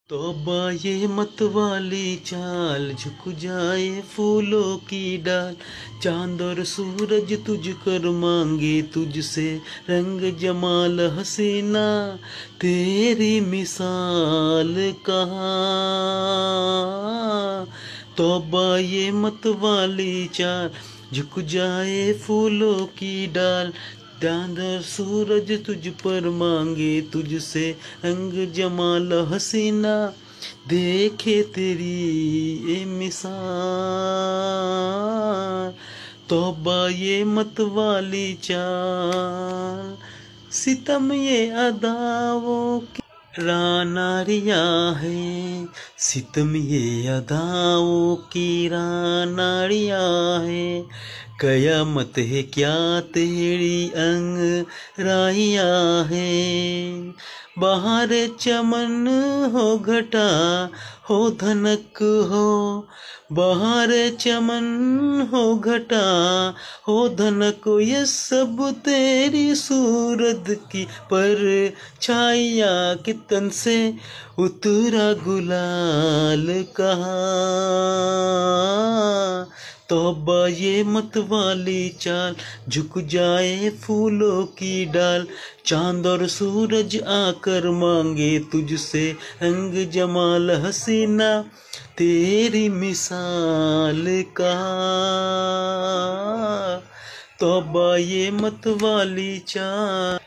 तौबा ये मत वाली चाल, झुक जाए फूलों की डाल। चांद और सूरज तुझ कर मांगे, तुझसे रंग जमाल हसीना। तेरी मिसाल कहाँ। तौबा ये मत वाली चाल, झुक जाए फूलों की डाल। चांद और सूरज तुझ पर मांगे, तुझसे अंग जमाल हसीना। देखे तेरी ये मिसाल, तौबा ये मत वाली चाल। सितम ये अदाओं की रानारिया है, सितम ये अदाओं की रानारिया है। कयामत है क्या तेरी अंग राइया है। बाहर चमन हो घटा हो धनक हो, बाहर चमन हो घटा हो धनक हो। ये सब तेरी सूरत की पर छाया के तन से उतरा गुलाल कहाँ। तौबा ये मत वाली चाल, झुक जाए फूलों की डाल। चांद और सूरज आकर मांगे, तुझसे अंग जमाल हसीना। तेरी मिसाल कहाँ। तौबा ये मत वाली चाल।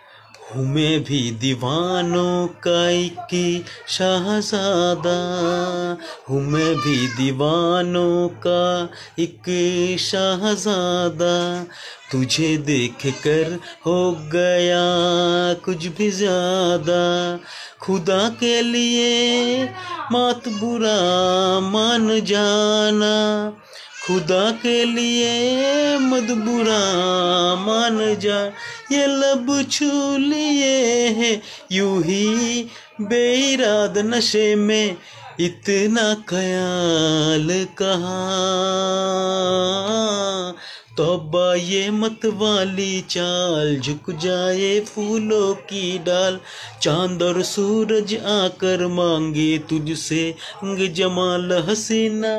हूँ मैं भी दीवानों का एक शाहज़ादा, हूँ मैं भी दीवानों का एक शाहज़ादा। तुझे देख कर हो गया कुछ भी ज़्यादा। खुदा के लिए मत बुरा मान जाना, खुदा के लिए मत बुरा मान जा। ये लब छू लिए हैं यूं ही बेइराद नशे में, इतना ख्याल कहाँ। तौबा ये मत वाली चाल, झुक जाए फूलों की डाल। चांद और सूरज आकर मांगे, तुझसे अंग जमाल हसीना।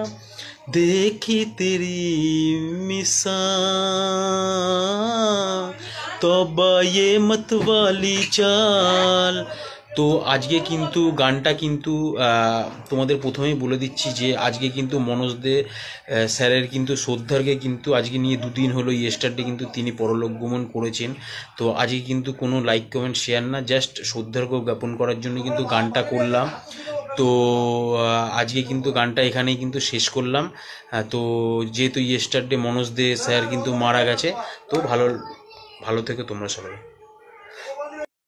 देखी तेरी मिसाल, तौबा ये मत वाली चाल। তো আজকে কিন্তু গানটা কিন্তু তোমাদের প্রথমেই বলে দিচ্ছি যে আজকে কিন্তু মনোজ দে স্যারের কিন্তু শ্রদ্ধার্ঘ্যে কিন্তু আজকে নিয়ে দুদিন হলো ইয়েস্টারডে কিন্তু তিনি পরলোক গমন করেছেন। তো আজকে কিন্তু কোনো লাইক কমেন্ট শেয়ার না, জাস্ট শ্রদ্ধার্ঘ্য জ্ঞাপন করার জন্য কিন্তু গানটা করলাম। তো আজকে কিন্তু গানটা এখানেই কিন্তু শেষ করলাম। তো যেহেতু ইয়েস্টারডে মনোজ দে স্যার কিন্তু মারা গেছে, তো ভালো ভালো থেকো তোমরা সবাই।